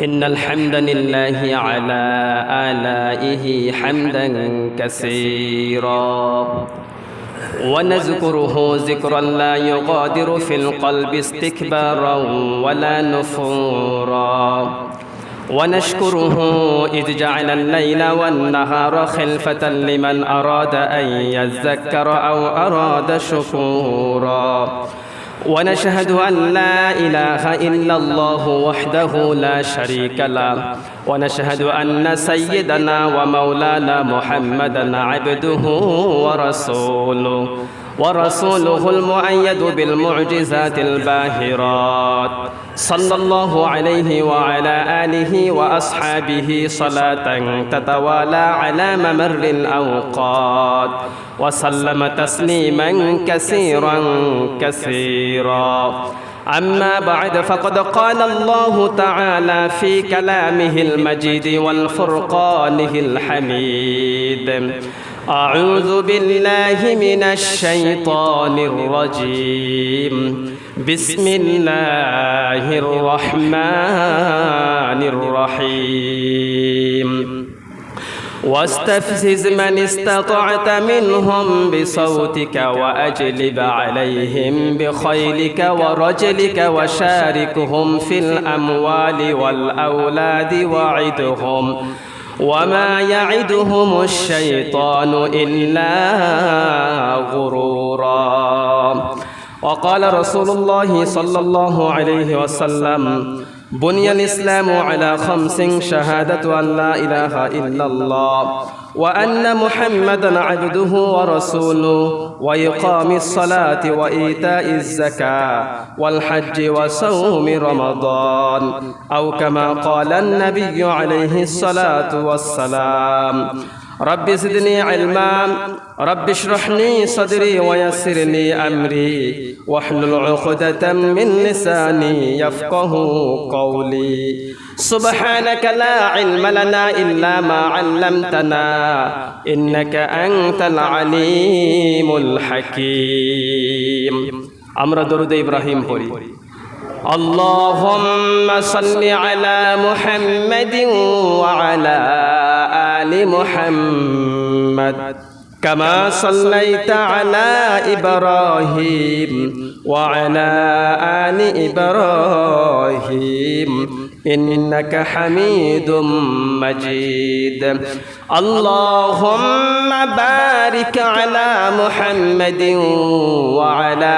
إن الحمد لله على آلائه حمدا كثيرا ونذكره ذكرا لا يغادر في القلب استكبارا ولا نفورا ونشكره إذ جعل الليل والنهار خلفة لمن أراد أن يذكر أو أراد شكورا ونشهد أن لا إله إلا الله وحده لا شريك له ونشهد أن سيدنا ومولانا محمدا عبده ورسوله المؤيد بالمعجزات الباهرات صلى الله عليه وعلى آله وأصحابه صلاة تتوالى على ممر الأوقات وسلم تسليما كثيرا أما بعد فقد قال الله تعالى في كلامه المجيد والفرقانه الحميد أعوذ بالله من الشيطان الرجيم بسم الله الرحمن الرحيم واستفزز من استطعت منهم بصوتك وأجلب عليهم بخيلك ورجلك وشاركهم في الأموال والأولاد وعدهم وما يعدهم الشيطان إلا غرورا وقال رسول الله صلى الله عليه وسلم بني الإسلام على 5 شهادة أن لا إله إلا الله وأن محمدا عبده ورسوله وإقام الصلاة وإيتاء الزكاة والحج وصوم رمضان أو كما قال النبي عليه الصلاة والسلام رب زدني علما رب اشرح لي صدري ويسر لي أمري واحلل عقدة من لساني يفقه قولي سبحانك لا علم لنا إلا ما علمتنا إنك أنت العليم الحكيم أمر درود إبراهيم পড়ি اللهم صل على محمد وعلى آل محمد كما صليت على إبراهيم وعلى آل إبراهيم إنك حميد مجيد اللهم بارك على محمد وعلى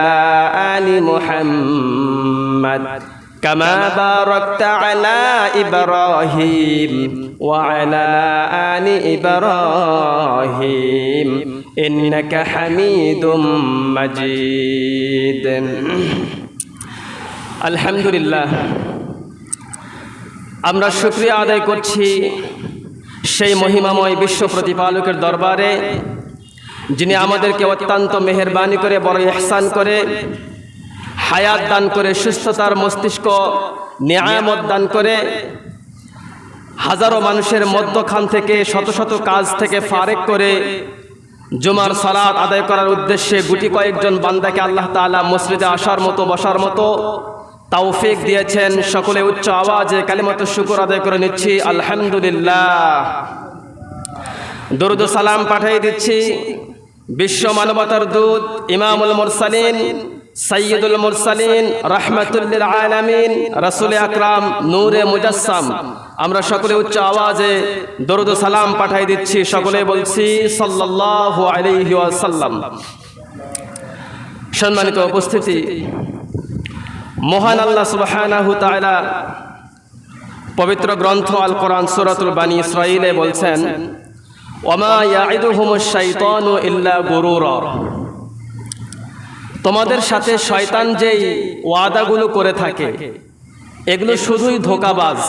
آل محمد كما باركت على إبراهيم وعلى آل إبراهيم إنك حميد مجيد الحمد لله আমরা শুকরিয়া আদায় করছি সেই মহিমাময় বিশ্ব প্রতিপালকের দরবারে যিনি আমাদেরকে অত্যন্ত মেহেরবানি করে বড় ইহসান করে হায়াত দান করে সুস্থতার মস্তিষ্ক নিয়ামত দান করে হাজারো মানুষের মধ্যখান থেকে শত শত কাজ থেকে ফারেক করে জুমার সালাত আদায় করার উদ্দেশ্যে গুটি কয়েকজন বান্দাকে আল্লাহ তাআলা মসজিদে আসার মতো বসার মতো তৌফিক দিয়েছেন। সকলে উচ্চ আওয়াজে কালিমাতু শুকর আদায় করে নিচ্ছি আলহামদুলিল্লাহ। দরুদ ও সালাম পাঠিয়ে দিচ্ছি বিশ্ব মানবতার দূত ইমামুল মুরসালিন সাইয়্যিদুল মুরসালিন রাহমাতুল লিল আলামিন রাসূল আকরাম নূরে মুজাসসাম। আমরা সকলে উচ্চ আওয়াজে দরুদ ও সালাম পাঠিয়ে দিচ্ছি, সকলে বলছি সাল্লাল্লাহু আলাইহি ওয়াসাল্লাম। সম্মানিত উপস্থিতি, মহান আল্লাহ সুবহানাহু তাআলা পবিত্র গ্রন্থ আল কোরআন সূরাতুল বানী ইসরাঈলে বলছেন ওয়ামা ইয়াইদুহুমুশ শাইতানু ইল্লা গুরুরা। তোমাদের সাথে শয়তান যেই ওয়াদাগুলো করে থাকে এগুলো শুধুই ধোঁকাবাজ।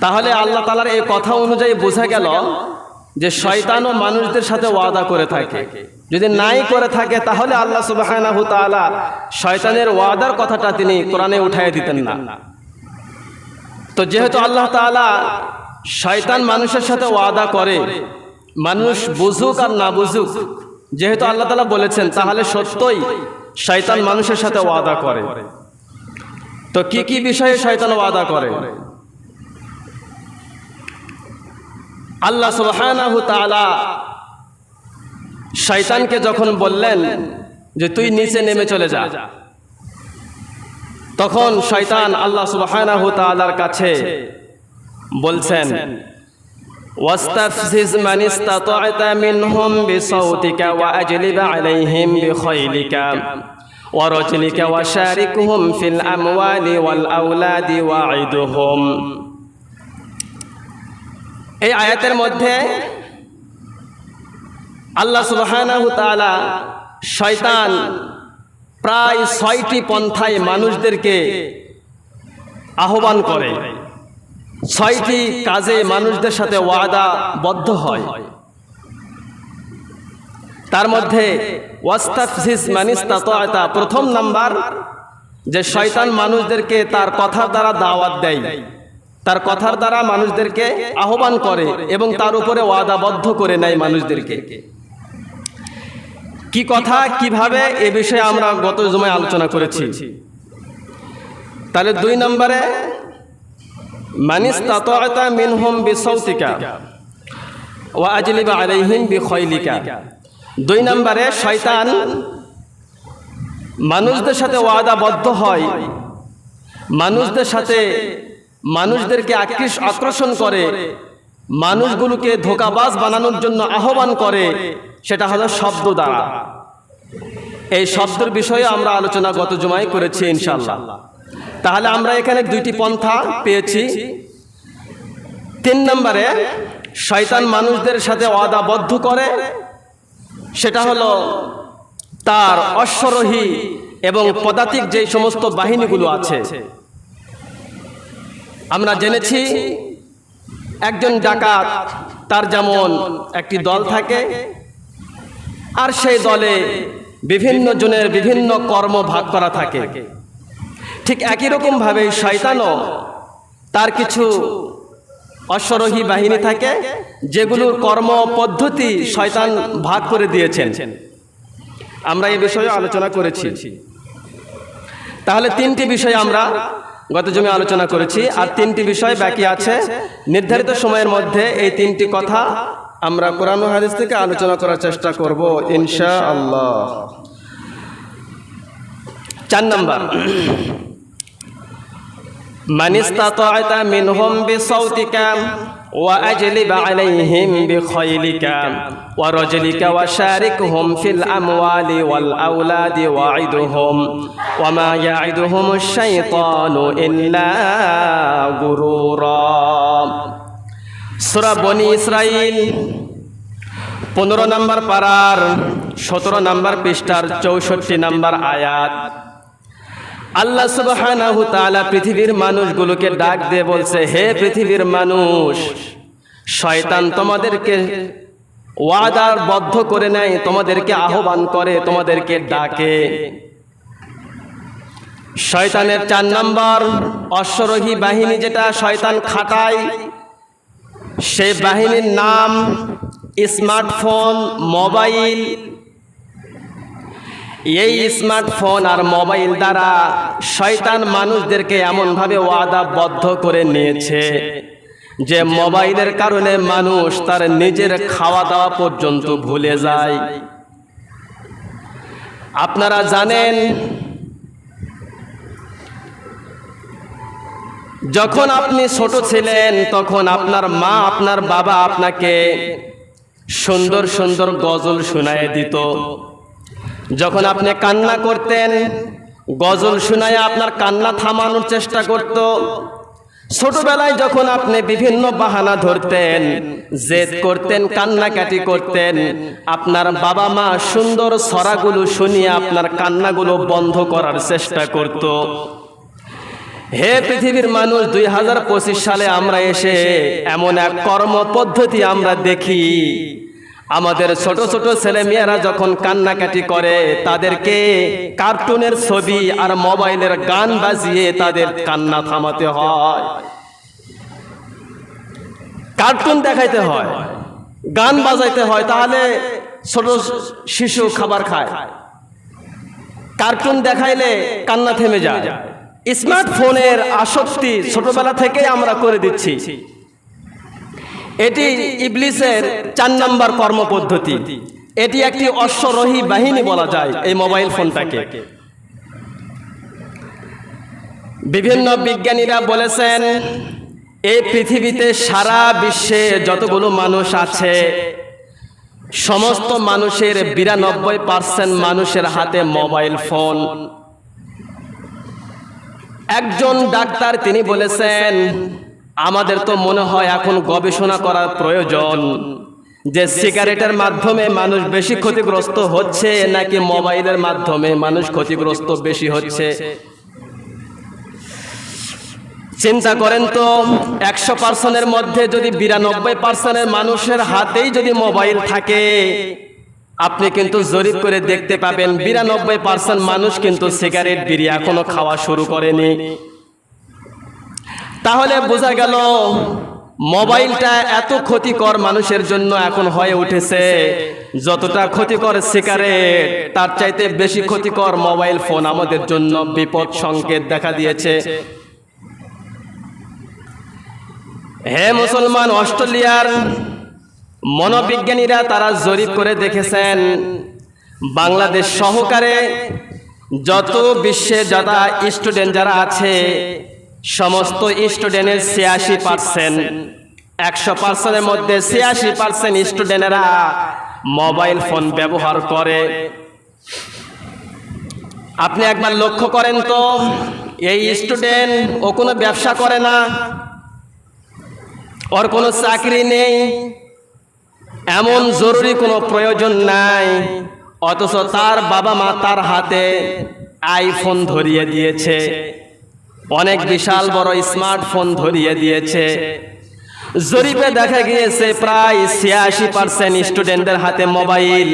তাহলে আল্লাহ তাআলার এই কথা অনুযায়ী বোঝা গেল যে শয়তানও মানুষদের সাথে ওয়াদা করে থাকে। যদি নাই করে থাকে তাহলে আল্লাহ সুবহানাহু তাআলা শয়তানের ওয়াদার কথাটা তিনি কোরআনে উঠায় দিতেন না। তো যেহেতু আল্লাহ তাআলা শয়তান মানুষের সাথে ওয়াদা করে, মানুষ বুঝুক আর না বুঝুক, যেহেতু আল্লাহ তাআলা বলেছেন তাহলে সত্যই শয়তান মানুষের সাথে ওয়াদা করে। তো কি কি বিষয়ে শয়তান ওয়াদা করে? আল্লাহ সুবহানাহু তাআলা শয়তানকে যখন বললেন যে তুই নিচে নেমে চলে যা, তখন শয়তান আল্লাহ সুবহানাহু তাআলার কাছে বলছেন, ওয়াস্তাফজিজ মান ইসতাতা'তা মিনহুম বিসাউতিকা ওয়া আজলিব আলাইহিম বিখাইলিকা ওয়া রাজলিকা ওয়া শারিকহুম ফিল আমওয়ালি ওয়াল আওলাদি ওয়া'iদুহুম। এই আয়াতের মধ্যে আল্লাহ সুবহানাহু তাআলা শয়তান প্রায় ৬টি পন্থায় মানুষদেরকে আহ্বান করে, ৬টি কাজে মানুষদের সাথে ওয়াদাবদ্ধ হয়। তার মধ্যে ওয়াস্তাফজিজ মান ইসতাতা'তা, প্রথম নাম্বার যে শয়তান মানুষদেরকে তার কথার দ্বারা দাওয়াত দেয়, তার কথার দ্বারা মানুষদেরকে আহ্বান করে এবং তার উপরে ওয়াদাবদ্ধ করে নেয় মানুষদেরকে। কি কথা, কিভাবে, এ বিষয়ে আমরা গত জুমায় আলোচনা করেছি। তাহলে ২ নম্বরে মান ইসতাতা'তা মিনহুম বিসাউতিকা ওয়া আজলিব আলাইহিম বিখাইলিকা। ২ নম্বরে শয়তান মানুষদের সাথে ওয়াদাবদ্ধ হয়, মানুষদের সাথে মানুষদেরকে আকর্ষণ করে, মানুষগুলোকে ধোঁকাবাজ বানানোর জন্য আহ্বান করে, সেটা হলো শব্দ দ্বারা। এই শব্দের বিষয়ে আমরা আলোচনা গত জুমায় করেছি ইনশাআল্লাহ। তাহলে আমরা এখানে ২টি পন্থা পেয়েছি। ৩ নম্বরে শয়তান মানুষদের সাথে ওয়াদাবদ্ধ করে, সেটা হলো তার অশ্বরোহী এবং পদাতিক যে সমস্ত বাহিনীগুলো আছে। আমরা জেনেছি একজন ডাকাত, তার যেমন একটি দল থাকে, আর সেই দলে বিভিন্ন জনের বিভিন্ন কর্ম ভাগ করা থাকে। ঠিক একই রকম ভাবে শয়তানও তার কিছু অশ্বরোহী বাহিনী থাকে, যেগুলোর কর্ম পদ্ধতি শয়তান ভাগ করে দিয়েছেন। আমরা এই বিষয়ে আলোচনা করেছি। তাহলে 3টি বিষয় আমরা গত জমি আলোচনা করেছি, আর 3টি বিষয় বাকি আছে। নির্ধারিত সময়ের মধ্যে এই 3টি কথা আমরা কোরআন ও হাদিস থেকে আলোচনা করার চেষ্টা করব ইনশাআল্লাহ। 4 নম্বর, মান ইসতাতা'তা মিনহুম বিসাউতিকা ওয়া আজলিব আলাইহিম বিখাইলিকা ওয়া রাজলিকা ওয়া শারিকহুম ফিল আমওয়ালি ওয়াল আওলাদি ওয়া'iদুহুম ওয়া মা ইয়া'iদুহুমুশ শাইতানু ইল্লা গুরুরা। সূরা বনী ইসরাঈল 15 নম্বর পারার 17 নম্বর পৃষ্ঠার 64 নম্বর আয়াত। আল্লাহ সুবহানাহু তাআলা পৃথিবীর মানুষগুলোকে ডাক দিয়ে বলছে, হে পৃথিবীর মানুষ, শয়তান তোমাদেরকে ওয়াদাবদ্ধ করে নেয়, তোমাদেরকে আহ্বান করে, তোমাদেরকে ডাকে। শয়তানের 4 নম্বর অশ্বরোহী বাহিনী যেটা শয়তান খাটায়, সেই বাহিনীর নাম স্মার্টফোন, মোবাইল। এই স্মার্টফোন আর মোবাইল দ্বারা শয়তান মানুষদেরকে এমনভাবে ওয়াদাবদ্ধ করে নিয়েছে যে মোবাইলের কারণে মানুষ তার নিজের খাওয়া দাওয়া পর্যন্ত ভুলে যায়। আপনারা জানেন, যখন আপনি ছোট ছিলেন তখন আপনার মা, আপনার বাবা আপনাকে সুন্দর সুন্দর গজল শোনায় দিত। যখন আপনি কান্না করতেন, গজল শোনায় আপনার কান্না থামানোর চেষ্টা করত। ছোটবেলায় যখন আপনি বিভিন্ন বাহানা ধরতেন, জেদ করতেন, কান্নাকাটি করতেন, আপনার বাবা মা সুন্দর ছড়াগুলো শুনিয়ে আপনার কান্নাগুলো বন্ধ করার চেষ্টা করত। হে পৃথিবীর মানুষ, 2025 সালে আমরা এসে এমন এক কর্ম পদ্ধতি আমরা দেখি, আমাদের ছোট ছোট ছেলে মেয়েরা যখন কান্নাকাটি করে, তাদেরকে কার্টুনের ছবি আর মোবাইলের গান বাজিয়ে তাদের কান্না থামাতে হয়। কার্টুন দেখাইতে হয়, গান বাজাইতে হয়, তাহলে ছোট শিশু খাবার খায়। কার্টুন দেখাইলে কান্না থেমে যায়। স্মার্টফোনের আসক্তি ছোটবেলা থেকে আমরা করে দিচ্ছি। এটি ইবলিসের 4 নম্বর কর্মপদ্ধতি। এটি একটি অশ্বরোহী বাহিনী বলা যায় এই মোবাইল ফোনটাকে। বিভিন্ন বিজ্ঞানীরা বলেছেন এই পৃথিবীতে সারা বিশ্বে যতগুলো মানুষ আছে সমস্ত মানুষের 92% মানুষের হাতে মোবাইল ফোন। একজন ডাক্তার তিনি বলেছেন আমাদের তো মনে হয় এখন গবেষণা করার প্রয়োজন যে সিগারেটের মাধ্যমে মানুষ বেশি ক্ষতিগ্রস্ত হচ্ছে নাকি মোবাইলের মাধ্যমে মানুষ ক্ষতিগ্রস্ত বেশি হচ্ছে। চিন্তা করেন তো 100%-এর মধ্যে যদি 92%-এর মানুষের হাতেই যদি মোবাইল থাকে, আপনি কিন্তু জরিপ করে দেখতে পাবেন 92% মানুষ কিন্তু সিগারেট বিড়ি এখনো খাওয়া শুরু করেনি। তাহলে বোঝা গেল মোবাইলটা এত ক্ষতিকর মানুষের জন্য এখন হয়ে উঠেছে, যতটা ক্ষতিকর সিগারেট তার চাইতে বেশি ক্ষতিকর মোবাইল ফোন আমাদের জন্য বিপদ সংকেত দেখা দিয়েছে। হে মুসলমান, অস্ট্রেলিয়ার মনোবিজ্ঞানীরা তারা জরিপ করে দেখেছেন বাংলাদেশ সহকারে যত বিশ্বে যারা স্টুডেন্ট যারা আছে সমস্ত স্টুডেন্টের 86%, 100%-এর মধ্যে 86% স্টুডেন্টেরা মোবাইল ফোন ব্যবহার করে। আপনি একবার লক্ষ্য করেন তো এই স্টুডেন্ট ও কোনো ব্যবসা করে না, ওর কোনো চাকরি নেই, এমন জরুরি কোনো প্রয়োজন নাই, অথচ তার বাবা মা তার হাতে আইফোন ধরিয়ে দিয়েছে, অনেক বিশাল বড় স্মার্টফোন ধরিয়ে দিয়েছে। জরিপে দেখা গিয়েছে প্রায় 86% স্টুডেন্টদের হাতে মোবাইল,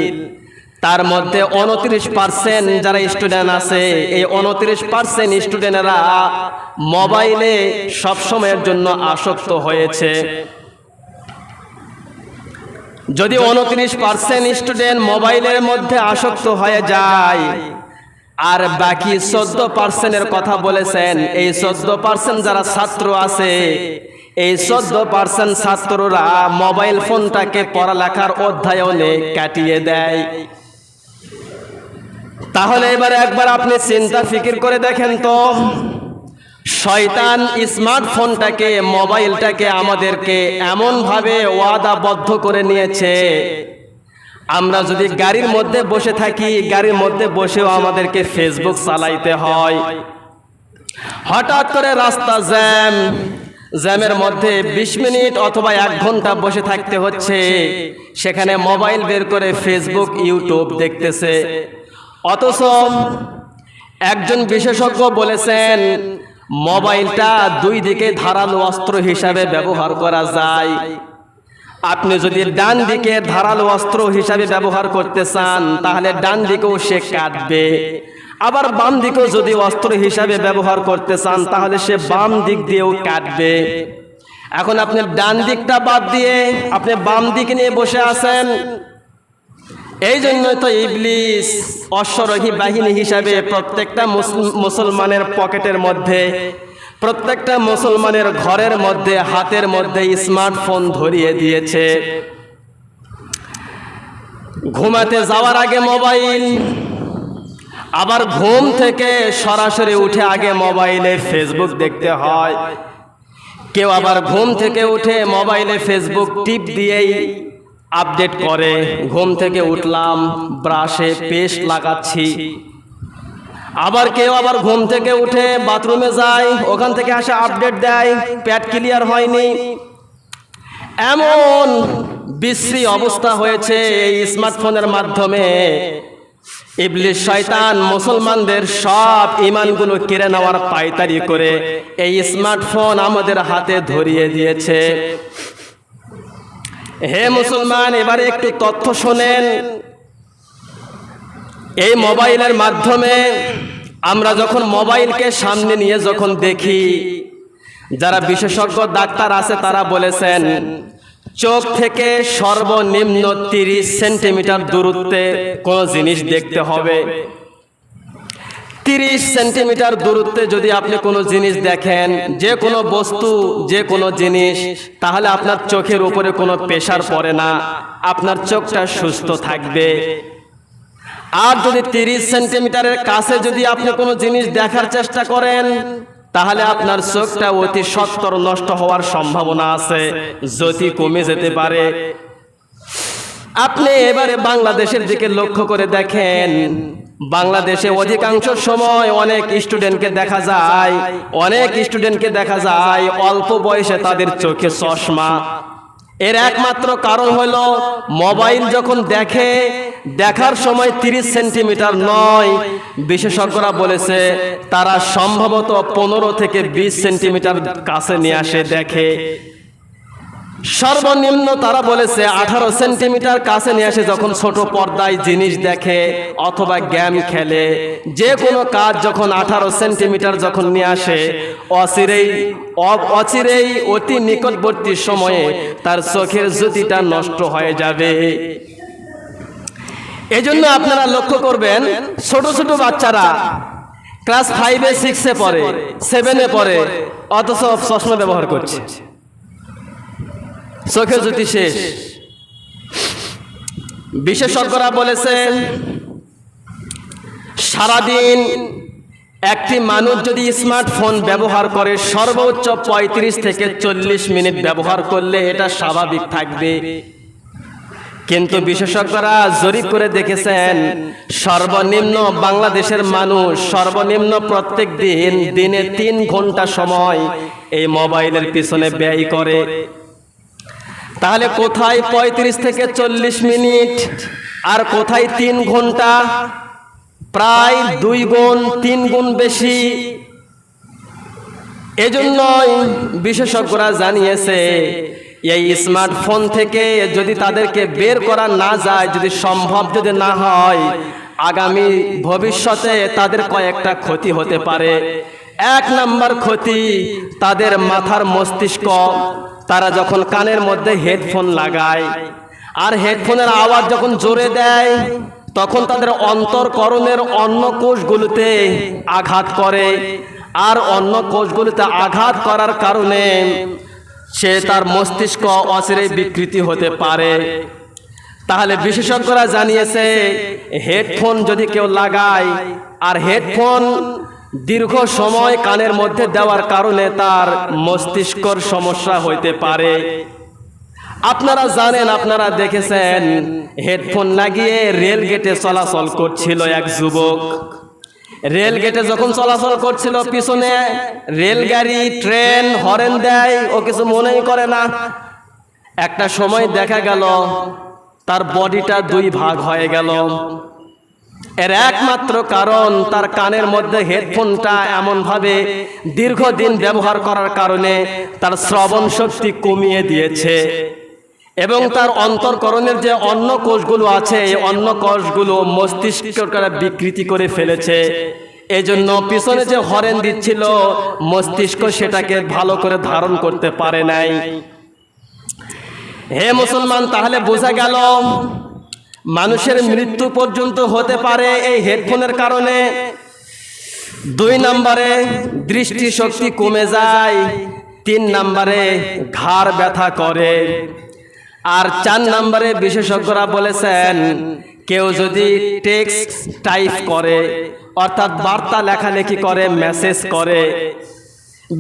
তার মধ্যে 29% যারা স্টুডেন্ট আছে এই 29% স্টুডেন্টরা মোবাইলে সবসময়ের জন্য আসক্ত হয়েছে। যদি 29% স্টুডেন্ট মোবাইলের মধ্যে আসক্ত হয়ে যায় আর বাকি 14%-এর কথা বলেছেন, এই 14% যারা ছাত্র আছে এই 14% ছাত্ররা মোবাইল ফোনটাকে পড়ালেখার অধ্যয়নে কাটিয়ে দেয়। তাহলে এবারে একবার আপনি চিন্তা ফিকির করে দেখেন তো শয়তান স্মার্টফোনটাকে মোবাইলটাকে আমাদেরকে এমনভাবে ওয়াদাবদ্ধ করে নিয়েছে, আমরা যদি গাড়ির মধ্যে বসে থাকি গাড়ির মধ্যে বসেও আমাদেরকে ফেসবুক চালাইতে হয়। হঠাৎ করে রাস্তা জ্যামের মধ্যে 20 মিনিট অথবা 1 ঘন্টা বসে থাকতে হচ্ছে, সেখানে মোবাইল বের করে ফেসবুক ইউটিউব দেখতেছে। অথচ একজন বিশেষজ্ঞ বলেছেন মোবাইলটা 2 দিকে ধারালো অস্ত্র হিসাবে ব্যবহার করা যায়। আপনি যদি ডান দিকে ধারালো অস্ত্র হিসাবে ব্যবহার করতে চান তাহলে ডান দিকেও সে কাটবে, আবার বাম দিকেও যদি অস্ত্র হিসাবে ব্যবহার করতে চান তাহলে সে বাম দিক দিয়েও কাটবে। এখন আপনি ডান দিকটা বাদ দিয়ে আপনি বাম দিক নিয়ে বসে আছেন। এই জন্যই তো ইবলিস অশ্বরোহী বাহিনী হিসাবে প্রত্যেকটা মুসলমানের পকেটের মধ্যে, প্রত্যেকটা মুসলমানের ঘরের মধ্যে, হাতের মধ্যে স্মার্টফোন ধরিয়ে দিয়েছে। ঘুমাতে যাওয়ার আগে মোবাইল, আবার ঘুম থেকে সরাসরি উঠে আগে মোবাইলে ফেসবুক দেখতে হয়। কেউ আবার ঘুম থেকে উঠে মোবাইলে ফেসবুক টিপ দিয়েই আপডেট করে, ঘুম থেকে উঠলাম ব্রাশে পেস্ট লাগাচ্ছি। আবার কেউ আবার ঘুম থেকে উঠে বাথরুমে যায়, ওখান থেকে আসে আপডেট দেয় প্যাড ক্লিয়ার হয়নি। এমন বিশ্রী অবস্থা হয়েছে এই স্মার্টফোনের মাধ্যমে। ইবলিস শয়তান মুসলমানদের সব ঈমানগুলো কেড়ে নেওয়ার পায়তারি করে এই স্মার্টফোন আমাদের হাতে ধরিয়ে দিয়েছে। হে মুসলমান, এবারে একটু তথ্য শোনেন। এই মোবাইলের মাধ্যমে আমরা যখন মোবাইলকে সামনে নিয়ে যখন দেখি, যারা বিশেষজ্ঞ ডাক্তার আছে তারা বলেছেন চোখ থেকে সর্বনিম্ন 30 সেন্টিমিটার দূরত্বে কোন জিনিস দেখতে হবে। 30 সেন্টিমিটার দূরত্বে যদি আপনি কোনো জিনিস দেখেন, যে কোনো বস্তু, যে কোনো জিনিস, তাহলে আপনার চোখের উপরে কোনো প্রেসার পড়ে না, আপনার চোখটা সুস্থ থাকবে। আর যদি 30 সেন্টিমিটারের কাছে যদি আপনি কোনো জিনিস দেখার চেষ্টা করেন, তাহলে আপনার চোখটা অতি সত্বর নষ্ট হওয়ার সম্ভাবনা আছে, জ্যোতি কমে যেতে পারে। আপনি এবারে বাংলাদেশের দিকে লক্ষ্য করে দেখেন, বাংলাদেশে অধিকাংশ সময় অনেক স্টুডেন্টকে দেখা যায় অল্প বয়সে তাদের চোখে চশমা। এর একমাত্র কারণ হলো মোবাইল যখন দেখার সময় 30 সেন্টিমিটার নয়, বিশেষজ্ঞরা বলেছে তারা সম্ভবত 15 থেকে 20 সেন্টিমিটার কাছে নিয়ে আসে দেখে। সর্বনিম্ন তারা বলেছে 18 সেন্টিমিটার কাছে নিয়ে আসে যখন ছোট পর্দায় জিনিস দেখে অথবা গেম খেলে। যে কোনো কাজ যখন 18 সেন্টিমিটার যখন নিয়ে আসে, অচিরেই অতি নিকটবর্তী সময়ে তার চোখের জ্যোতিটা নষ্ট হয়ে যাবে। এজন্য আপনারা লক্ষ্য করবেন, ছোট ছোট বাচ্চারা ক্লাস 5-এ 6-এ পড়ে, 7-এ পড়ে, অথচ চশমা ব্যবহার করছে, চোখের জ্যোতি শেষ। বিশেষজ্ঞরা বলেছেন সারাদিন একটি মানুষ যদি স্মার্টফোন ব্যবহার করে সর্বোচ্চ 35 থেকে 40 মিনিট ব্যবহার করলে এটা স্বাভাবিক থাকবে। কিন্তু বিশেষজ্ঞরা জরিপ করে দেখেছেন সর্বনিম্ন বাংলাদেশের মানুষ সর্বনিম্ন প্রত্যেক দিনে 3 ঘন্টা সময় এই মোবাইলের পিছনে ব্যয় করে। তাহলে কোথায় 35 থেকে 40 মিনিট আর কোথায় 3 ঘন্টা, প্রায় 2 গুণ 3 গুণ বেশি। এজন্যই বিশেষজ্ঞরা জানিয়েছে এই স্মার্টফোন থেকে যদি তাদেরকে বের করা না যায়, যদি সম্ভব যদি না হয়, আগামী ভবিষ্যতে তাদের কয়েকটা ক্ষতি হতে পারে। 1 নাম্বার ক্ষতি, তাদের মাথার মস্তিষ্ক, তারা যখন কানের মধ্যে হেডফোন লাগায় আর হেডফোনের আওয়াজ যখন জোরে দেয়, তখন তাদের অন্তর্করণের অন্য কোষগুলোতে আঘাত করে, আর অন্য কোষগুলোতে আঘাত করার কারণে তার মস্তিষ্ক অচিরেই বিকৃতি হতে পারে। তাহলে বিশেষজ্ঞরা জানিয়েছে হেডফোন যদি কেউ লাগায় আর হেডফোন দীর্ঘ সময় কানের মধ্যে দেওয়ার কারণে তার মস্তিষ্কর সমস্যা হইতে পারে। আপনারা জানেন, আপনারা দেখেছেন, হেডফোন লাগিয়ে রেল গেটে চলাচল করছিল এক যুবক। রেল গেটে যখন চলাচল করছিল, পিছনে রেলগাড়ি, ট্রেন হরেন দেয়, ও কিছু মনেই করে না। একটা সময় দেখা গেল তার বডিটা 2 ভাগ হয়ে গেল। এর একমাত্র কারণ তার কানের মধ্যে হেডফোনটা এমনভাবে দীর্ঘদিন ব্যবহার করার কারণে তার শ্রবণ শক্তি কমিয়ে দিয়েছে এবং তার অন্তর্করণের যে অন্য কোষগুলো আছে, এই অন্য কোষগুলো মস্তিষ্ককে বিকৃতি করে ফেলেছে। এজন্য পিছনে যে হরেন দিচ্ছিল, মস্তিষ্ক সেটাকে ভালো করে ধারণ করতে পারে নাই। হে মুসলমান, তাহলে বোঝা গেল মানুষের মৃত্যু পর্যন্ত হতে পারে এই হেডফোনের কারণে। 2 নম্বরে দৃষ্টি শক্তি কমে যায়, 3 নম্বরে ঘাড় ব্যথা করে, আর 4 নম্বরে বিশেষজ্ঞরা বলেছেন কেউ যদি টেক্সট টাইপ করে, অর্থাৎ বার্তা লেখালেখি করে, মেসেজ করে,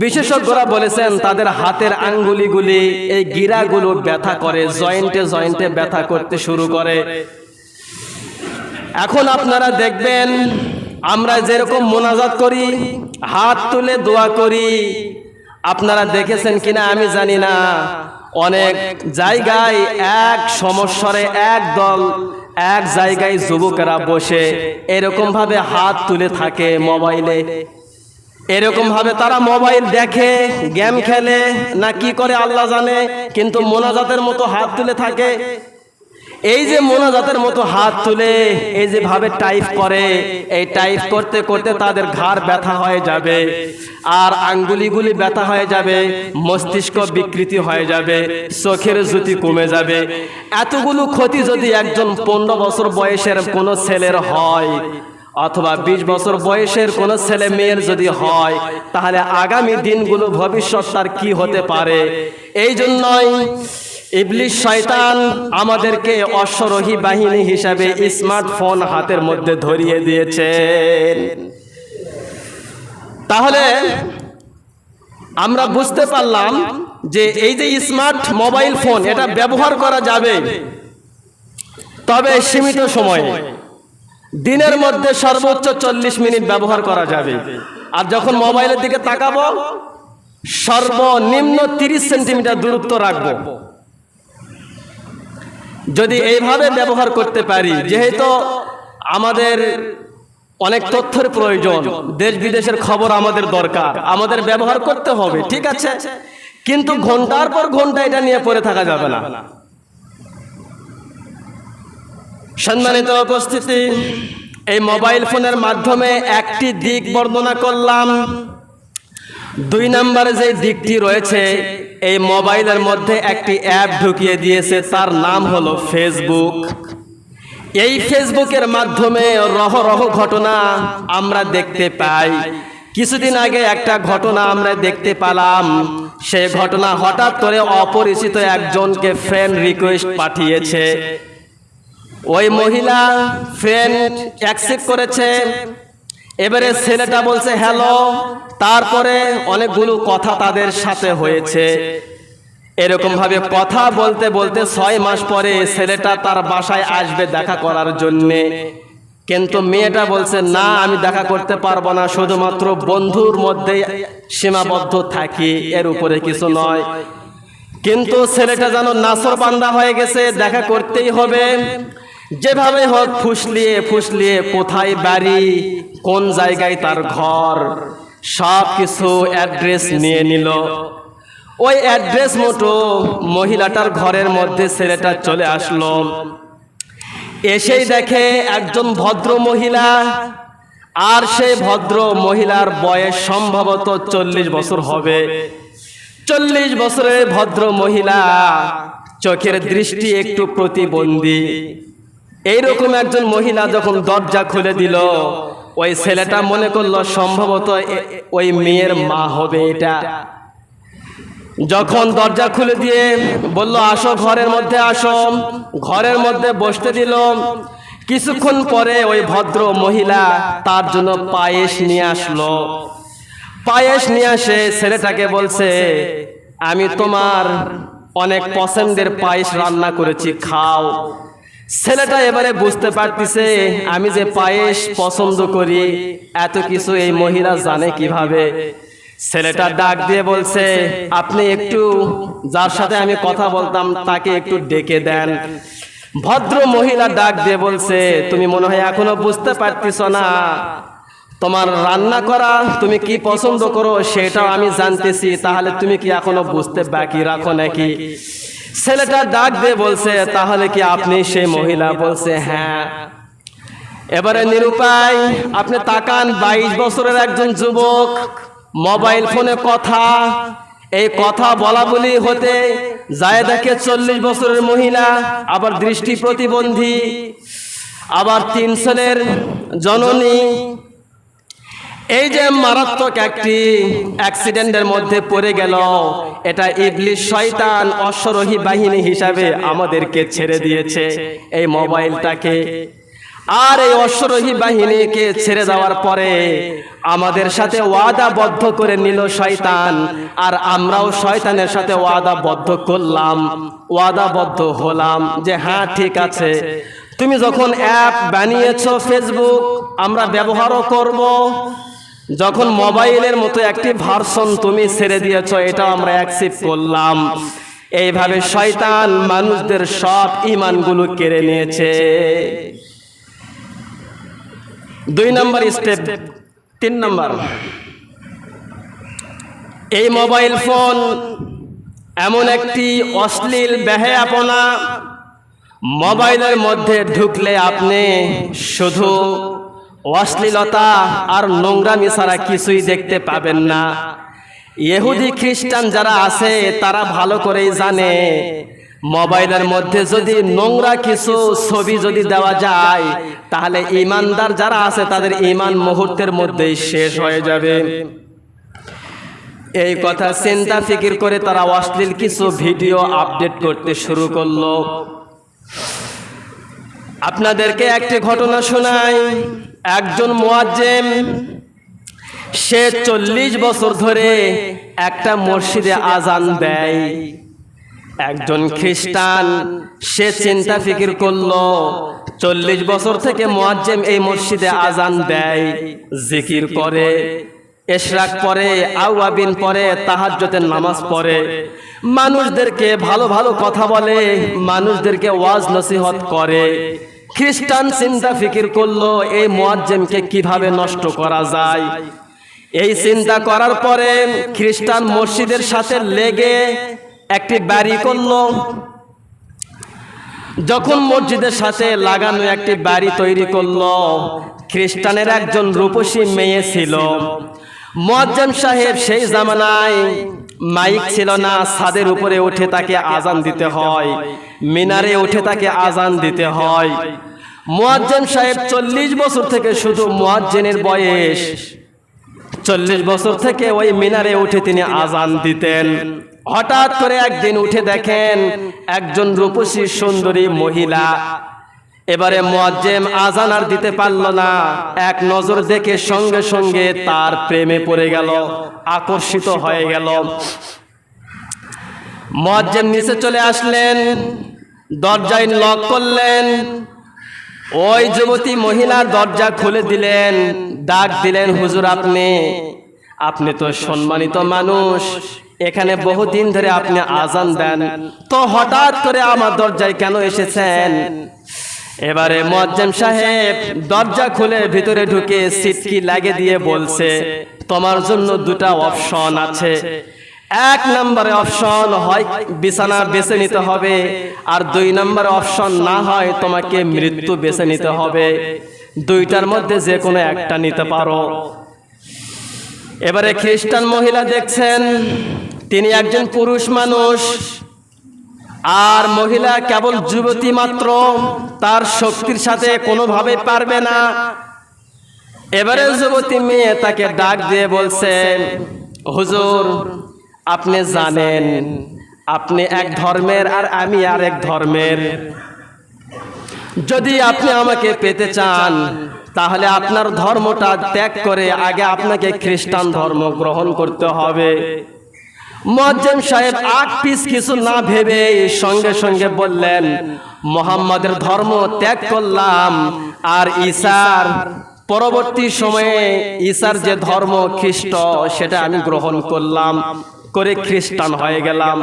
বিশেষজ্ঞরা বলেছেন তাদের হাতের আঙ্গুলিগুলি, এই গিরাগুলো ব্যথা করে, জয়েন্টে জয়েন্টে ব্যথা করতে শুরু করে। এখন আপনারা দেখবেন আমরা যেরকম মোনাজাত করি, হাত তুলে দোয়া করি, আপনারা দেখেছেন কিনা আমি জানি না, অনেক জায়গায় এক সমস্যারে একদল এক জায়গায় যুবকেরা বসে এরকম ভাবে হাত তুলে থাকে মোবাইলে। এরকম ভাবে তারা মোবাইল দেখে, গেম খেলে, না কি করে আল্লাহ জানে, কিন্তু মোনাজাতের মতো হাত তুলে থাকে। এই যে মোনাজাতের মতো হাত তুলে এই যে ভাবে টাইপ করে, এই টাইপ করতে করতে তাদের ঘাড় ব্যথা হয়ে যাবে, আর আঙ্গুলিগুলি ব্যথা হয়ে যাবে, মস্তিষ্ক বিকৃতি হয়ে যাবে, চোখের জ্যোতি কমে যাবে। এতগুলো ক্ষতি যদি একজন 15 বছর বয়সের কোনো ছেলের হয়, অথবা 20 বছর বয়সের কোনো ছেলে মেয়ের যদি হয়, তাহলে আগামী দিনগুলো ভবিষ্যৎ তার কি হতে পারে। এই জন্যই ইবলিস শয়তান আমাদেরকে অশ্বরোহী বাহিনী হিসাবে স্মার্টফোন হাতের মধ্যে ধরিয়ে দিয়েছেন। তাহলে আমরা বুঝতে পারলাম যে এই যে স্মার্ট মোবাইল ফোন, এটা ব্যবহার করা যাবে, তবে সীমিত সময়ে। দিনের মধ্যে সর্বোচ্চ 40 মিনিট ব্যবহার করা যাবে। আর যখন মোবাইলের দিকে তাকাবো, সর্বনিম্ন 30 সেন্টিমিটার দূরত্ব রাখবো। যদি এইভাবে ব্যবহার করতে পারি, যেহেতু আমাদের অনেক তথ্যের প্রয়োজন, দেশ বিদেশের খবর আমাদের দরকার, আমাদের ব্যবহার করতে হবে, ঠিক আছে, কিন্তু ঘন্টার পর ঘন্টা এটা নিয়ে পড়ে থাকা যাবে না। সম্মানিত উপস্থিতি, এই মোবাইল ফোনের মাধ্যমে একটি দিক বর্ণনা করলাম। 2 নম্বরে যে দিকটি রয়েছে, এই মোবাইলের মধ্যে একটি অ্যাপ ঢুকিয়ে দিয়েছে, তার নাম হলো ফেসবুক। এই ফেসবুকের মাধ্যমে রহ ঘটনা আমরা দেখতে পাই। কিছুদিন আগে একটা ঘটনা আমরা দেখতে পেলাম। সেই ঘটনা হঠাৎ করে অপরিচিত একজনকে ফ্রেন্ড রিকোয়েস্ট পাঠিয়েছে। ওই মহিলা ফ্রেন্ড অ্যাকসেপ্ট করেছে। এবারে ছেলেটা বলছে হ্যালো, তারপরে অনেকগুলো কথা তাদের সাথে হয়েছে। এরকম ভাবে কথা বলতে বলতে 6 মাস পরে ছেলেটা তার বাসায় আসবে দেখা করার জন্যে, কিন্তু মেয়েটা বলছে না, আমি দেখা করতে পারবো না, শুধুমাত্র বন্ধুর মধ্যে সীমাবদ্ধ থাকি, এর উপরে কিছু নয়। কিন্তু ছেলেটা যেন নাছরবান্দা হয়ে গেছে, দেখা করতেই হবে। যেভাবে হোক ফুসলিয়ে কোথায় বাড়ি, কোন জায়গায় তার ঘর, সব কিছু অ্যাড্রেস নিয়ে নিল। ওই অ্যাড্রেস মতো মহিলাটার ঘরের মধ্যে ছেলেটা চলে আসলো। এসেই দেখে একজন ভদ্র মহিলা, আর সেই ভদ্র মহিলার বয়স সম্ভবত 40 বছর হবে। 40 বছরের ভদ্র মহিলা, চোখের দৃষ্টি একটু প্রতিবন্ধী। এইরকম একজন মহিলা যখন দরজা খুলে দিল, ওই ছেলেটা মনে করলো সম্ভবত ওই মেয়ের মা হবে এটা। যখন দরজা খুলে দিয়ে বলল আসো, ঘরের মধ্যে আসো, ঘরের মধ্যে বসতে দিল। কিছুক্ষণ পরে ওই ভদ্র মহিলা তার জন্য পায়েস নিয়ে আসলো। পায়েস নিয়ে আসে ছেলেটাকে বলছে, আমি তোমার অনেক পছন্দের পায়েস রান্না করেছি, খাও। ছেলেটা এবারে বুঝতে পারতেছে আমি যে পায়েস পছন্দ করি, এত কিছু এই মহিলা জানে কিভাবে। ছেলেটা ডাক দিয়ে বলছে, আপনি একটু যার সাথে আমি কথা বলতাম তাকে একটু ডেকে দেন। ভদ্র মহিলা ডাক দিয়ে বলছে, তুমি মনে হয় এখনো বুঝতে পারতেছ না, তোমার রান্না করা তুমি কি পছন্দ করো সেটাও আমি জানতেছি, তাহলে তুমি কি এখনো বুঝতে বাকি রাখো নাকি? ছেলেটা ডাক দিয়ে বলছে, তাহলে কি আপনি সেই মহিলা? বলছে হ্যাঁ। এবারে নিরুপায়, আপনি তাকান, 22 বছরের একজন যুবক, মোবাইল ফোনে কথা, এই কথা বলা বলি হতে যায় দেখে 40 বছরের মহিলা, আবার দৃষ্টি প্রতিবন্ধী, আবার 3 ছেলের জননী। এই যে মারাত্মক একটি অ্যাক্সিডেন্টের মধ্যে পড়ে গেল, এটা ইবলিস শয়তান অশ্বরোহী বাহিনী হিসাবে আমাদেরকে ছেড়ে দিয়েছে এই মোবাইলটাকে। আর এই অশ্বরোহী বাহিনীকে ছেড়ে দেওয়ার পরে আমাদের সাথে ওয়াদাবদ্ধ করে নিল শয়তান, আর আমরাও শয়তানের সাথে ওয়াদাবদ্ধ করলাম, ওয়াদাবদ্ধ হলাম যে হ্যাঁ ঠিক আছে, তুমি যখন অ্যাপ বানিয়েছো ফেসবুক, আমরা ব্যবহারও করব। যখন মোবাইলের মতো একটি ভার্সন তুমি ছেড়ে দিয়েছো, এটা আমরা অ্যাকসেপ্ট করলাম। এইভাবে শয়তান মানুষদের সব ঈমানগুলো কেড়ে নিয়েছে। 2 নম্বর স্টেপ। 3 নম্বর, এই মোবাইল ফোন এমন একটি অশ্লীল বেহায়াপনা, মোবাইলের মধ্যে ঢুকলে আপনি শুধু অশ্লীলতা আর নোংরামি ছাড়া কিছুই দেখতে পাবেন না। ইহুদি খ্রিস্টান যারা আছে তারা ভালো করেই জানে মোবাইলের মধ্যে যদি নোংরা কিছু ছবি যদি দেওয়া যায়, তাহলে ঈমানদার যারা আছে তাদের ঈমান মুহূর্তের মধ্যেই শেষ হয়ে যাবে। এই কথা চিন্তা ফিকির করে তারা অশ্লীল কিছু ভিডিও আপডেট করতে শুরু করলো। আপনাদেরকে একটি ঘটনা শোনাই। একজন মুয়াজ্জিম, সে 40 বছর ধরে একটা মসজিদে আজান দেয়। একজন খ্রিস্টান, সে চিন্তা ফিকির করলো 40 বছর থেকে মুয়াজ্জিম এই মসজিদে আজান দেয়, জিকির করে, ইশরাক পড়ে, আওয়াবিন পড়ে, তাহাজ্জুদের নামাজ পড়ে, মানুষদেরকে ভালো ভালো কথা বলে, মানুষদেরকে ওয়াজ নসিহত করে। খ্রিস্টান চিন্তা ফিকির করলো এই মুয়াজ্জিমকে কিভাবে নষ্ট করা যায়। এই চিন্তা করার পরে খ্রিস্টান মসজিদের সাথে লেগে একটি বাড়ি করলো। যখন মসজিদের সাথে লাগানো একটি বাড়ি তৈরি করলো, খ্রিস্টানের একজন রূপসী মেয়ে ছিল। মুয়াজ্জিম সাহেব সেই জামানায় মাইক ছিল না, ছাদের উপরে উঠে তাকে আজান দিতে হয়, মিনারে উঠে তাকে আজান দিতে হয়। মুয়াজ্জিম সাহেব 40 বছর থেকে, শুধু মুয়াজ্জিনের বয়স 40 বছর থেকে ওই মিনারে উঠে তিনি আজান দিতেন। হঠাৎ করে একদিন উঠে দেখেন একজন রূপসী সুন্দরী মহিলা। এবারে মুয়াজ্জিম আজান আর দিতে পারল না, এক নজর দেখে সঙ্গে সঙ্গে তার প্রেমে পড়ে গেল, আকর্ষিত হয়ে গেল। মুয়াজ্জিম নিচে চলে আসলেন, দরজায় নক করলেন। ওই যুবতী মহিলা দরজা খুলে দিলেন, ডাক দিলেন, হুজুর আপনি তো সম্মানিত মানুষ, এখানে বহুদিন ধরে আপনি আজান দেন, তো হঠাৎ করে আমার দরজায় কেন এসেছেন? এবারে মুয়াজ্জিম সাহেব দরজা খুলে ভিতরে ঢুকে সিটকি লাগে দিয়ে বলছে, তোমার জন্য দুটা অপশন আছে। এক নম্বরে অপশন হয় বিছানা বেছে নিতে হবে, আর 2 নম্বর অপশন না হয় তোমাকে মৃত্যু বেছে নিতে হবে। দুইটার মধ্যে যে কোনো একটা নিতে পারো। এবারে খ্রিস্টান মহিলা দেখছেন তিনি একজন পুরুষ মানুষ, আর মহিলা কেবল যুবতী মাত্র, তার শক্তির সাথে কোনোভাবে পারবে না। এবারে যুবতী মেয়ে তাকে ডাক দিয়ে বলছেন, হুজুর আপনি জানেন আপনি এক ধর্মের আর আমি আর এক ধর্মের, যদি আপনি আমাকে পেতে চান তাহলে আপনার ধর্মটা ত্যাগ করে আগে আপনাকে খ্রিস্টান ধর্ম গ্রহণ করতে হবে। মুয়াজ্জিম সাহেব আগ পিছ কিছু না ভেবে সঙ্গে সঙ্গে বললেন, মুহাম্মাদের ধর্ম ত্যাগ করলাম, আর ঈসার পরবর্তী সময়ে ঈসার যে ধর্ম খ্রিস্ট সেটা আমি গ্রহণ করলাম, করে খ্রিস্টান হয়ে গেলাম।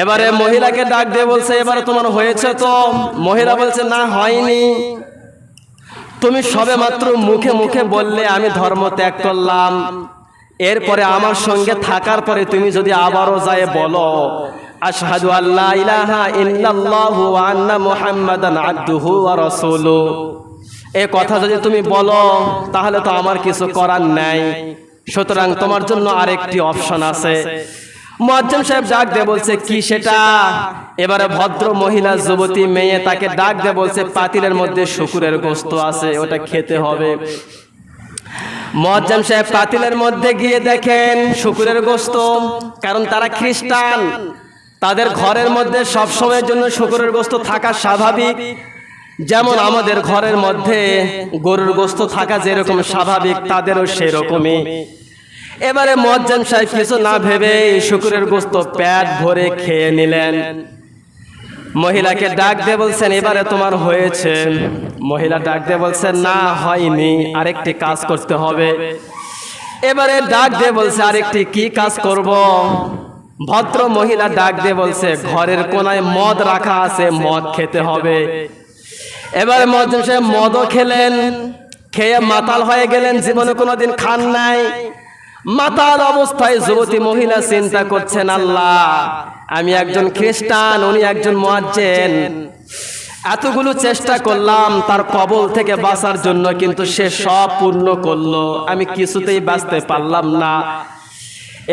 এবারে মহিলাকে ডাক দিয়ে বলছে, এবারে তোমার হয়েছে তো? মহিলা বলছে, না হয়নি, তুমি সবে মাত্র মুখে মুখে বললে আমি ধর্ম ত্যাগ করলাম, এরপরে আমার সঙ্গে থাকার পরে তুমি যদি আবারও যায় বলো আশহাদু আল্লা ইলাহা ইল্লাল্লাহু ওয়া আন্না মুহাম্মাদান আবদুহু ওয়া রাসূলুহু, এই কথা যদি তুমি বলো তাহলে তো আমার কিছু করার নাই, সুতরাং তোমার জন্য আরেকটি অপশন আছে। মুয়াজ্জিম সাহেব ডাক দিয়ে বলছে, কি সেটা? এবারে ভদ্র মহিলা যুবতী মেয়ে তাকে ডাক দিয়ে বলছে, পাতিলের মধ্যে শুকুরের গোশত আছে, ওটা খেতে হবে। মুয়াজ্জিম সাহেব পাতিলের মধ্যে গিয়ে দেখেন শুকুরের গোশত, কারণ তারা খ্রিস্টান, তাদের ঘরের মধ্যে সব সময়ের জন্য শুকুরের গোশত থাকা স্বাভাবিক, যেমন আমাদের ঘরের মধ্যে গরুর গোশত থাকা যেরকম স্বাভাবিক, তাদেরও সেরকমই। এবারে মুয়াজ্জিম সাহেব কিছু না ভেবে শুকুরের গোশত পেট ভরে খেয়ে নিলেন। মহিলাকে ডাক দিয়ে বলছেন, এবারে তোমার হয়েছে? মহিলা ডাক দিয়ে বলছেন, না হয়নি, আরেকটি কাজ করতে হবে। এবারে ডাক দিয়ে বলছে, আরেকটি কি কাজ করব? ভদ্র মহিলা ডাক দিয়ে বলছে, ঘরের কোনায় মদ রাখা আছে, মদ খেতে হবে। এবারে মুয়াজ্জিম সাহেব মদও খেলেন, খেয়ে মাতাল হয়ে গেলেন, জীবনে কোনোদিন খান নাই। মাতাল অবস্থায় যুবতী মহিলা চিন্তা করছেন, আল্লাহ আমি একজন খ্রিস্টান, উনি একজন মুয়াজ্জিন, এতগুলো চেষ্টা করলাম তার কবল থেকে বাঁচার জন্য, কিন্তু সে সব পূর্ণ করলো, আমি কিছুতেই বাঁচতে পারলাম না।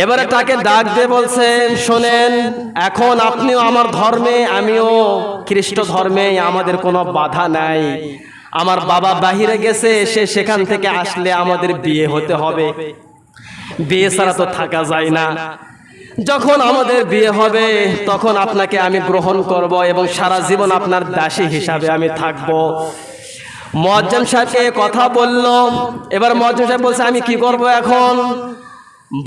এবারে তাকে ডাক দিয়ে বলছে, শোনেন, এখন আপনিও আমার ধর্মে, আমিও খ্রিস্ট ধর্মে, আমাদের কোনো বাধা নাই। আমার বাবা বাহিরে গেছে, সে সেখান থেকে আসলে আমাদের বিয়ে হতে হবে, বিয়ে ছাড়া তো থাকা যায় না। যখন আমাদের বিয়ে হবে তখন আপনাকে আমি গ্রহণ করব এবং সারা জীবন আপনার দাসী হিসাবে আমি থাকব। মুয়াজ্জিম সাহেবকে কথা বলল। এবার মুয়াজ্জিম সাহেব বলছে, আমি কি করব এখন?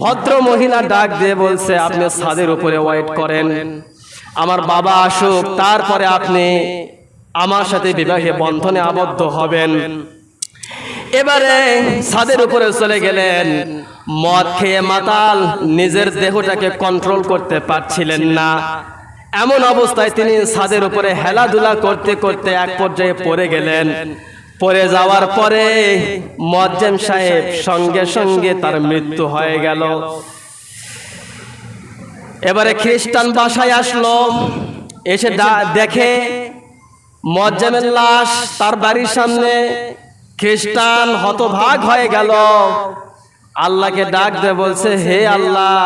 ভদ্র মহিলা ডাক দিয়ে বলছে, আপনি ছাদের উপরে ওয়েট করেন, আমার বাবা আসুক, তারপরে আপনি আমার সাথে বিবাহে বন্ধনে আবদ্ধ হবেন। এবারে ছাদের উপরে চলে গেলেন। মদ খেয়ে মাতাল, নিজের দেহটাকে কন্ট্রোল করতে পারছিলেন না। এমন অবস্থায় তিনি ছাদের উপরে হেলাধুলা করতে করতে এক পর্যায়ে পড়ে গেলেন। পড়ে যাওয়ার পরে মুয়াজ্জিম সাহেব সঙ্গে সঙ্গে তার মৃত্যু হয়ে গেল। এবারে খ্রিস্টান বাসায় আসলো, এসে দেখে মুয়াজ্জিমের লাশ তার বাড়ির সামনে। খ্রিস্টান হতভাগ হয়ে গেল, আল্লাহকে ডাক দিয়ে বলছে, হে আল্লাহ,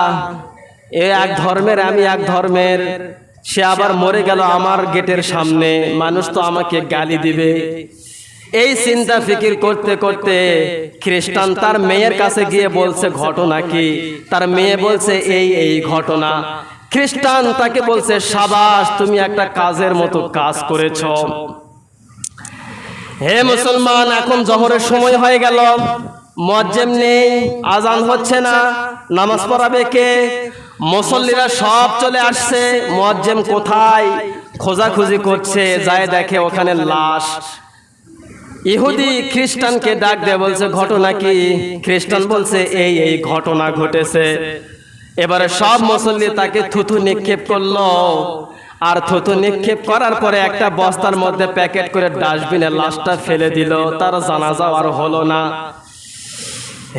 এ এক ধর্মের, আমি এক ধর্মের, সে আবার মরে গেল আমার গেটের সামনে, মানুষ তো আমাকে গালি দিবে। এই চিন্তা ফিকির করতে করতে খ্রিস্টান তার মেয়ের কাছে গিয়ে বলছে, ঘটনা কি? তার মেয়ে বলছে, এই ঘটনা। খ্রিস্টান তাকে বলছে, সাবাস, তুমি একটা কাজের মতো কাজ করেছো। হে মুসলমান, এখন জোহরের সময় হয়ে গেল, মুয়াজ্জিম নেই, আজান হচ্ছে না, নামাজ পড়াবে কে? মুসল্লিরা সব চলে আসছে, মুয়াজ্জিম কোথায় খোঁজাখুঁজি করছে, যায় দেখে ওখানে লাশ। ইহুদি খ্রিস্টানকে ডাক দিয়ে বলছে, ঘটনা কি? খ্রিস্টান বলছে, এই ঘটনা ঘটেছে। এবারে সব মুসল্লি তাকে থুথু নিক্ষেপ করলো, আর থুথু নিক্ষেপ করার পরে একটা বস্তার মধ্যে প্যাকেট করে ডাস্টবিনে লাশটা ফেলে দিল। তার জানাজা আর হলো না।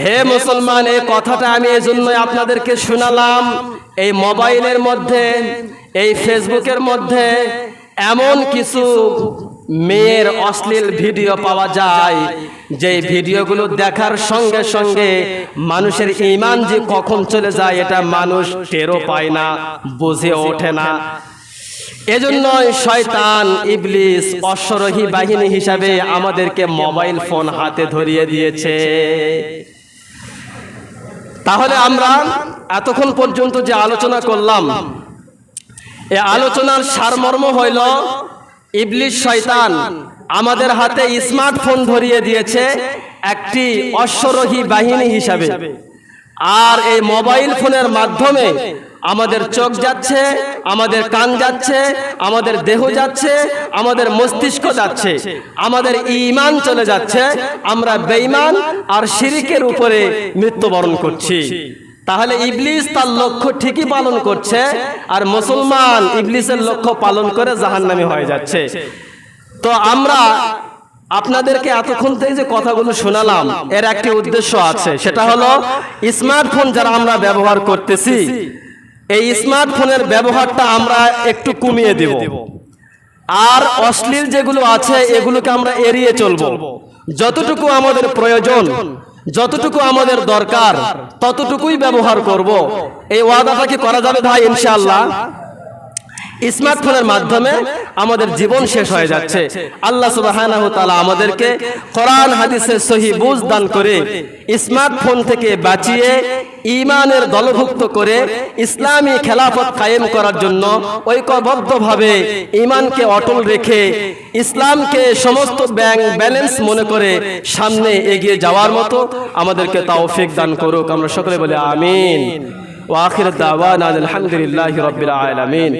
হে মুসলমান, এই কথাটা আমি এই জন্যই আপনাদেরকে শোনালাম। এই মোবাইলের মধ্যে, এই ফেসবুকের মধ্যে এমন কিছু মেয়ের অশ্লীল ভিডিও পাওয়া যায়, যে ভিডিওগুলো দেখার সঙ্গে সঙ্গে মানুষের ঈমান যে কখন চলে যায় এটা মানুষ টেরও পায় না, বুঝে ওঠে না। এজন্য শয়তান ইবলিস অশ্বরোহী বাহিনী হিসাবে আমাদেরকে মোবাইল ফোন হাতে ধরিয়ে দিয়েছে। তাহলে আমরা এতক্ষণ পর্যন্ত যে আলোচনা করলাম, এই আলোচনার সারমর্ম হইল, ইবলিস শয়তান আমাদের হাতে স্মার্টফোন ধরিয়ে দিয়েছে একটি অশ্বরোহী বাহিনী হিসাবে। আর এই মোবাইল ফোনের মাধ্যমে আমাদের চোখ যাচ্ছে, আমাদের কান যাচ্ছে, আমাদের দেহ যাচ্ছে, আমাদের মস্তিষ্ক যাচ্ছে, আমাদের ঈমান চলে যাচ্ছে। আমরা বেঈমান আর শিরকের উপরে মৃত্যুবরণ করছি। তাহলে ইবলিস তার লক্ষ্য ঠিকই পালন করছে, আর মুসলমান ইবলিসের লক্ষ্য পালন করে জাহান্নামী হয়ে যাচ্ছে। তো আমরা আপনাদেরকে এতক্ষণ থেকে যে কথাগুলো শোনালাম, এর একটি উদ্দেশ্য আছে, সেটা হলো স্মার্টফোন যারা আমরা ব্যবহার করতেছি, এই স্মার্টফোনের ব্যবহারটা আমরা একটু কমিয়ে দেব, আর অশ্লীল যেগুলো আছে এগুলোকে আমরা এড়িয়ে চলবো। যতটুকু আমাদের প্রয়োজন, যতটুকু আমাদের দরকার, ততটুকুই ব্যবহার করব। এই ওয়াদাটা কি করা যাবে ভাই? ইনশাআল্লাহ। স্মার্টফোনের মাধ্যমে আমাদের জীবন শেষ হয়ে যাচ্ছে। আল্লাহ সুবহানাহু ওয়া তাআলা আমাদেরকে কোরআন হাদিসের সহি বুঝ দান করে স্মার্টফোন থেকে বাঁচিয়ে ঈমানের দলভুক্ত করে ইসলামী খেলাফত কায়েম করার জন্য ঐক্যবদ্ধভাবে ঈমানকে অটল রেখে ইসলামকে সমস্ত ব্যালেন্স মনে করে সামনে এগিয়ে যাওয়ার মতো আমাদেরকে তৌফিক দান করুক। আমরা সকলে বলি আমিন। ওয়া আখিরু দাওয়ানা আলহামদুলিল্লাহি রাব্বিল আলামিন।